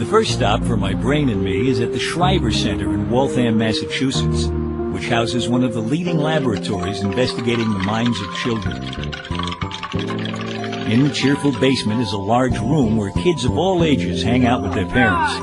first stop for my brain and me is at the Ch05 Center in Waltham, Massachusetts, which houses one of the leading laboratories investigating the minds of children. In the cheerful basement is a large room where kids of all ages hang out with their parents.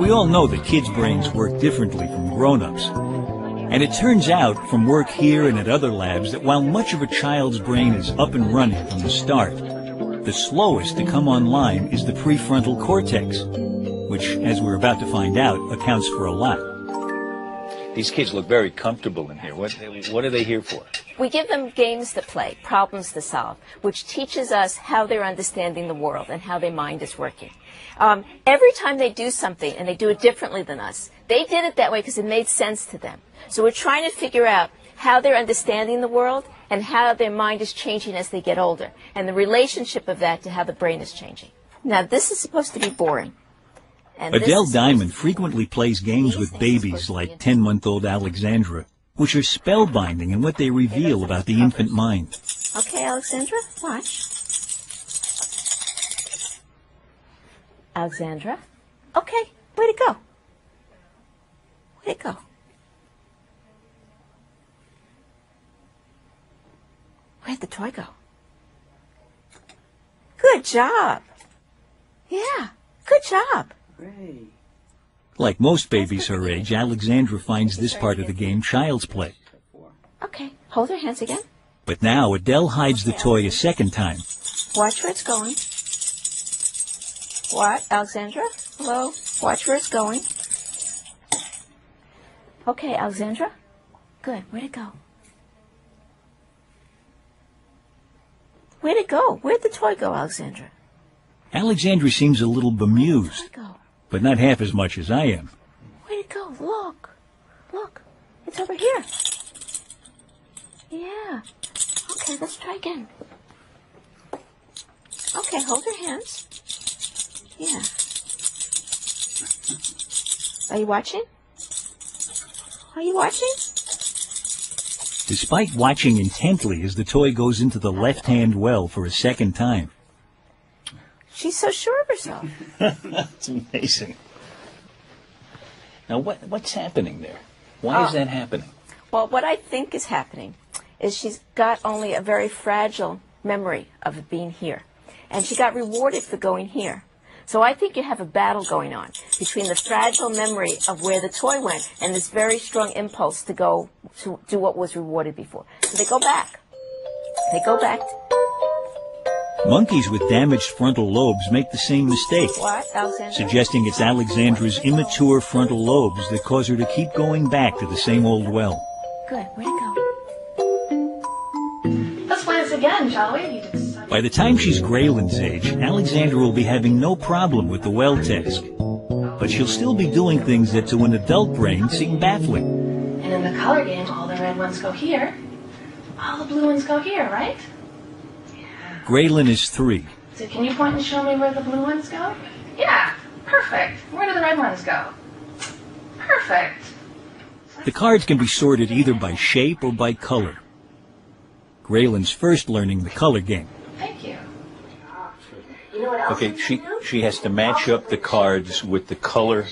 We all know that kids' brains work differently from grown-ups. And it turns out from work here and at other labs that while much of a child's brain is up and running from the start, the slowest to come online is the prefrontal cortex, which, as we're about to find out, accounts for a lot. These kids look very comfortable in here. What are they here for? We give them games to play, problems to solve, which teaches us how they're understanding the world and how their mind is working. Every time they do something, and they do it differently than us, they did it that way because it made sense to them. So we're trying to figure out how they're understanding the world and how their mind is changing as they get older, and the relationship of that to how the brain is changing. Now, this is supposed to be boring. Adele Diamond frequently plays games with babies like 10-month-old Alexandra, which are spellbinding in what they reveal about the infant mind. Okay, Alexandra, watch. Alexandra. Okay, way to go. Way to go. Where'd the toy go? Good job. Yeah, good job. Great. Like most babies her age, Alexandra finds this part of the game child's play. Okay, hold her hands again. But now Adele hides the toy a second time. Watch where it's going. What, Alexandra? Hello? Watch where it's going. Okay, Alexandra. Good, where'd it go? Where'd it go? Where'd the toy go, Alexandra? Alexandra seems a little bemused, Where'd it go? but not half as much as I am. Where'd it go? Look. Look. It's over here. Yeah. Okay, let's try again. Okay, hold your hands. Yeah. Are you watching? Are you watching? Despite watching intently as the toy goes into the left-hand well for a second time. She's so sure of herself. That's amazing. Now, what's happening there? Why is that happening? Well, what I think is happening is she's got only a very fragile memory of it being here. And she got rewarded for going here. So I think you have a battle going on between the fragile memory of where the toy went and this very strong impulse to go to do what was rewarded before. So they go back. They go back. Monkeys with damaged frontal lobes make the same mistake, What, Alexandra? suggesting it's Alexandra's immature frontal lobes that cause her to keep going back to the same old well. Good. Where'd it go? Let's play this again, shall we? By the time she's Graylin's age, Alexandra will be having no problem with the well task. But she'll still be doing things that to an adult brain seem baffling. And in the color game, all the red ones go here. All the blue ones go here, right? Graylin is 3. So can you point and show me where the blue ones go? Yeah, perfect. Where do the red ones go? Perfect. The cards can be sorted either by shape or by color. Graylin's first learning the color game. Thank you. Okay, she has to match up the cards with the color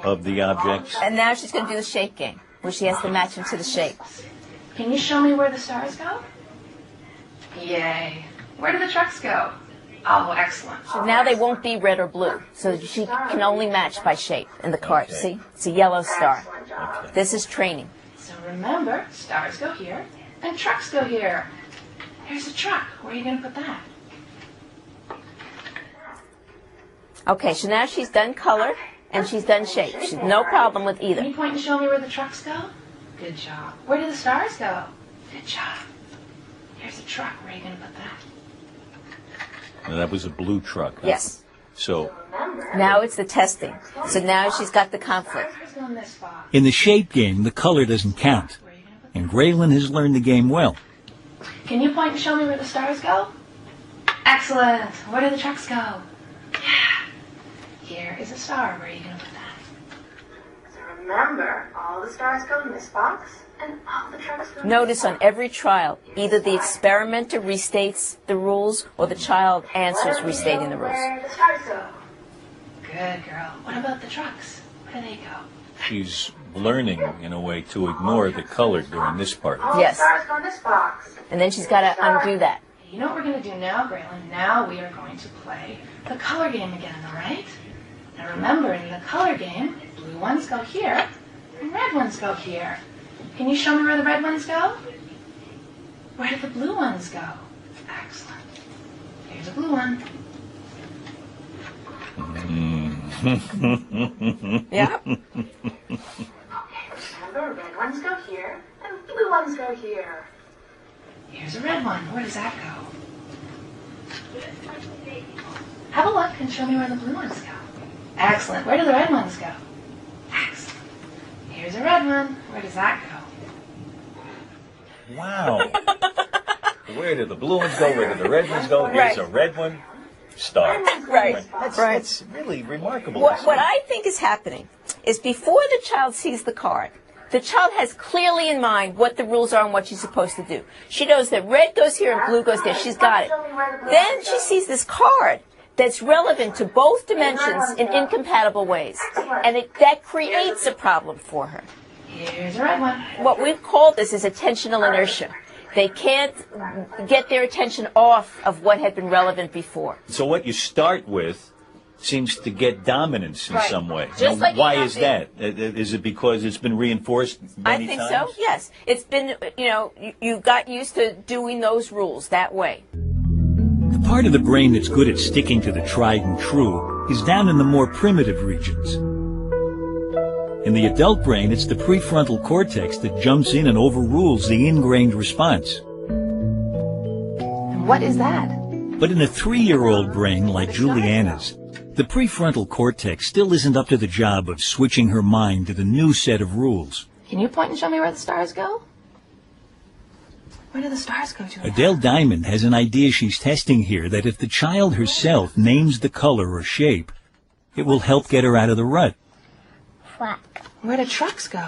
of the objects. And now she's going to do the shape game, where she has to match them to the shape. Can you show me where the stars go? Yay. Where do the trucks go? Oh, excellent. So now they won't be red or blue, so she can only match by shape in the card. See? It's a yellow star. This is training. So remember, stars go here, and trucks go here. Here's a truck. Where are you going to put that? Okay, so now she's done color and she's done shape. She's no problem with either. Can you point and show me where the trucks go? Good job. Where do the stars go? Good job. Here's a truck. Where are you going to put that? Now, that was a blue truck. Huh? Yes. So now it's the testing. So now she's got the conflict. Stars go in this box. in the shape game, the color doesn't count. Where are you going to put And Graylin has learned the game well. that? Can you point and show me where the stars go? Excellent. Where do the trucks go? Yeah. Here is a star. Where are you going to put that? So remember, all the stars go in this box, and all the trucks go in Notice this on box. every trial, either the experimenter restates the rules or the child answers restating the rules. Where the stars go. Good girl. What about the trucks? Where do they go? She's learning, in a way, to ignore the color during this part. All Yes. the stars go in this box. And then she's got to undo that. You know what we're going to do now, Graylin? Now we are going to play the color game again, all right? Now remember, in the color game, blue ones go here, and red ones go here. Can you show me where the red ones go? Where do the blue ones go? Excellent. Here's a blue one. Yeah. Okay, remember, red ones go here, and blue ones go here. Here's a red one. Where does that go? Have a look and show me where the blue ones go. Excellent. Where do the red ones go? Excellent. Here's a red one. Where does that go? Wow. Where do the blue ones go? Where do the red ones go? Here's a red one. Star. Right. That's Right. That's really remarkable. What I think is happening is before the child sees the card, the child has clearly in mind what the rules are and what she's supposed to do. She knows that red goes here and blue goes there. She's got it. Then she sees this card that's relevant to both dimensions in incompatible ways. And that creates a problem for her. Here's a red one. What we've called this is attentional inertia. They can't get their attention off of what had been relevant before. So what you start with seems to get dominance in some way. Just Now, like why you is that? Is it because it's been reinforced many I think times? so, yes. It's been, you got used to doing those rules that way. The part of the brain that's good at sticking to the tried and true is down in the more primitive regions. In the adult brain, it's the prefrontal cortex that jumps in and overrules the ingrained response. And what is that? But in a 3-year-old brain like Juliana's, the prefrontal cortex still isn't up to the job of switching her mind to the new set of rules. Can you point and show me where the stars go? Where do the stars go, Julia? Adele Diamond has an idea she's testing here that if the child herself names the color or shape, it will help get her out of the rut. Where do trucks go?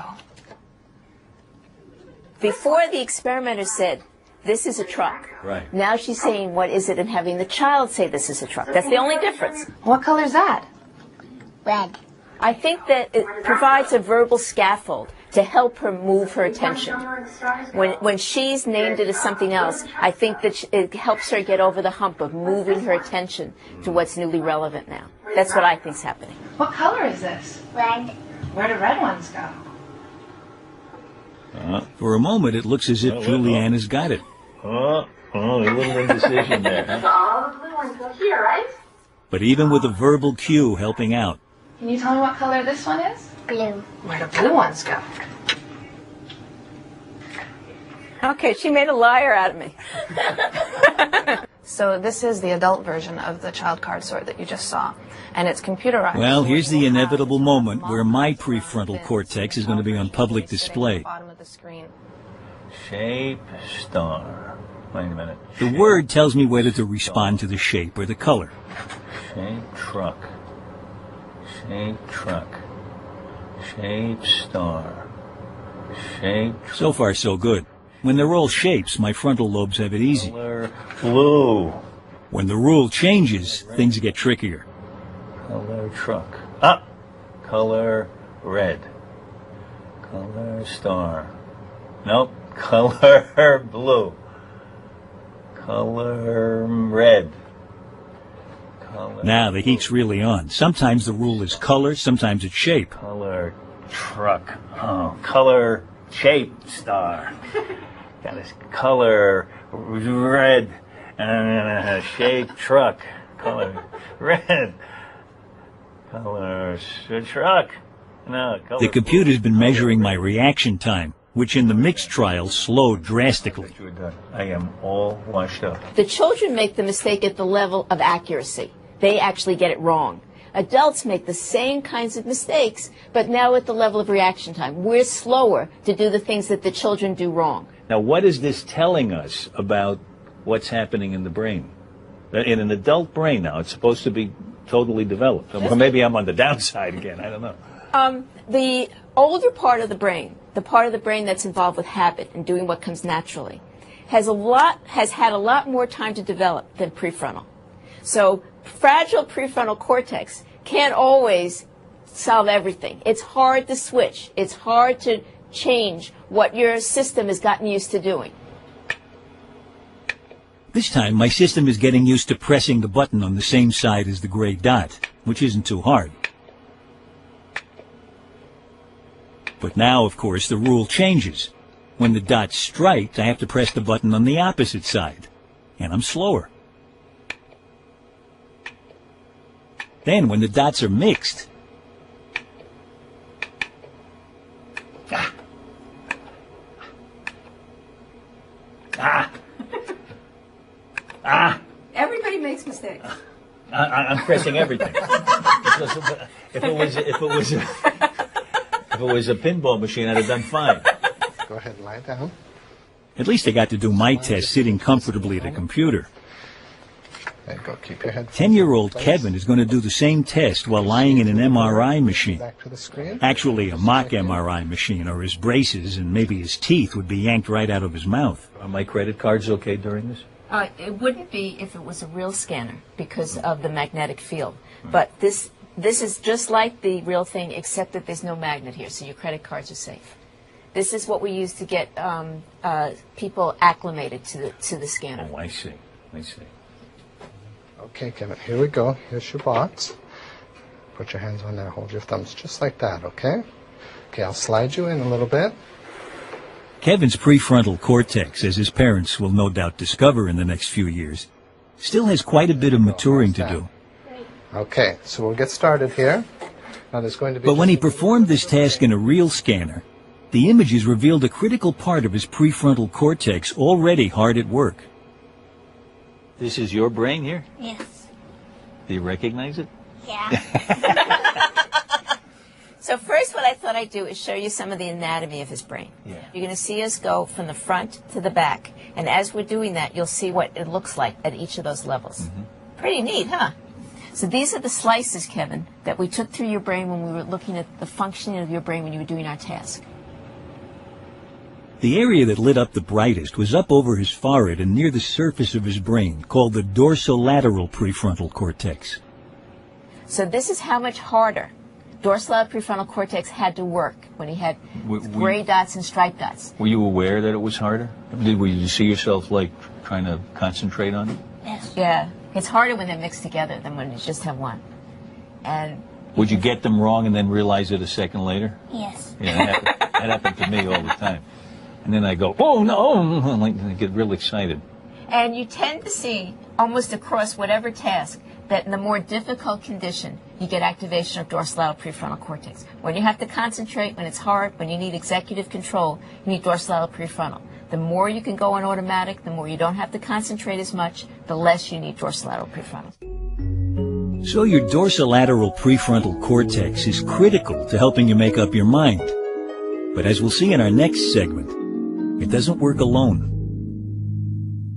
Before, the experimenter said, this is a truck. Right. Now she's saying, what is it, and having the child say this is a truck. That's the only difference. What color is that? Red. I think that it provides a verbal scaffold to help her move her attention. When she's named it as something else, I think that it helps her get over the hump of moving her attention to what's newly relevant now. That's what I think's happening. What color is this? Red. Where do red ones go? For a moment, it looks as if Juliana's got it. A little indecision there. So all the blue ones go here, right? But even with a verbal cue helping out, Can you tell me what color this one is? Blue. Where do blue ones go? Okay, she made a liar out of me. So this is the adult version of the child card sort that you just saw, and it's computerized. well, here's the inevitable moment where my prefrontal cortex is going to be on public display. Bottom of the screen. Shape star. Wait a minute. The word tells me whether to respond to the shape or the color. Shape truck. Shape truck. Shape star. Shape So far, so good. When they're all shapes, my frontal lobes have it easy. color blue. When the rule changes, things get trickier. Color truck. Color red. Color star. Nope. Color blue. Color red. Color Now the heat's really on. Sometimes the rule is color, sometimes it's shape. color truck. Color shape star. Got this color red. Shape truck. Color red. Color truck. No, color. The computer's been measuring my reaction time, which in the mixed trial slowed drastically. You're done. I am all washed up. The children make the mistake at the level of accuracy. They actually get it wrong. Adults make the same kinds of mistakes, but now at the level of reaction time. We're slower to do the things that the children do wrong. Now, what is this telling us about what's happening in the brain? In an adult brain now, it's supposed to be totally developed. Or maybe I'm on the downside again. I don't know. The older part of the brain, the part of the brain that's involved with habit and doing what comes naturally, has had a lot more time to develop than prefrontal. So fragile prefrontal cortex can't always solve everything. It's hard to switch. It's hard to change what your system has gotten used to doing. This time, my system is getting used to pressing the button on the same side as the gray dot, which isn't too hard. But now, of course, the rule changes. When the dot's striped, I have to press the button on the opposite side, and I'm slower. Then, when the dots are mixed, Everybody makes mistakes. I'm pressing everything. If it was a pinball machine, I'd have done fine. Go ahead and lie down. at least I got to do my test sitting comfortably at a computer. There you go. Keep your head. 10-year-old Kevin is going to do the same test while lying in an MRI machine. Back to the screen. Actually, a mock MRI machine, or his braces and maybe his teeth would be yanked right out of his mouth. Are my credit cards okay during this? It wouldn't be if it was a real scanner because of the magnetic field. But this is just like the real thing, except that there's no magnet here, so your credit cards are safe. This is what we use to get people acclimated to the scanner. Oh, I see. I see. Okay, Kevin, here we go. Here's your box. Put your hands on there. Hold your thumbs just like that, okay? Okay, I'll slide you in a little bit. Kevin's prefrontal cortex, as his parents will no doubt discover in the next few years, still has quite a bit of maturing to do. Okay, so we'll get started here. Now there's going to be... But when he performed this task in a real scanner, the images revealed a critical part of his prefrontal cortex already hard at work. This is your brain here? Yes. Do you recognize it? Yeah. So first what I thought I'd do is show you some of the anatomy of his brain. Yeah. You're going to see us go from the front to the back. And as we're doing that, you'll see what it looks like at each of those levels. Mm-hmm. Pretty neat, huh? So these are the slices, Kevin, that we took through your brain when we were looking at the functioning of your brain when you were doing our task. The area that lit up the brightest was up over his forehead and near the surface of his brain, called the dorsolateral prefrontal cortex. So this is how much harder dorsolateral prefrontal cortex had to work when he had gray dots and striped dots. Were you aware that it was harder? Were you see yourself like trying to concentrate on it? Yes. Yeah, it's harder when they're mixed together than when you just have one. And Would you get them wrong and then realize it a second later? Yes. Yeah, that happened to me all the time. And then I go, oh no, like, I get real excited. And you tend to see, almost across whatever task, that in the more difficult condition, you get activation of dorsolateral prefrontal cortex. When you have to concentrate, when it's hard, when you need executive control, you need dorsolateral prefrontal. The more you can go on automatic, the more you don't have to concentrate as much, the less you need dorsolateral prefrontal. So your dorsolateral prefrontal cortex is critical to helping you make up your mind. But as we'll see in our next segment, it doesn't work alone.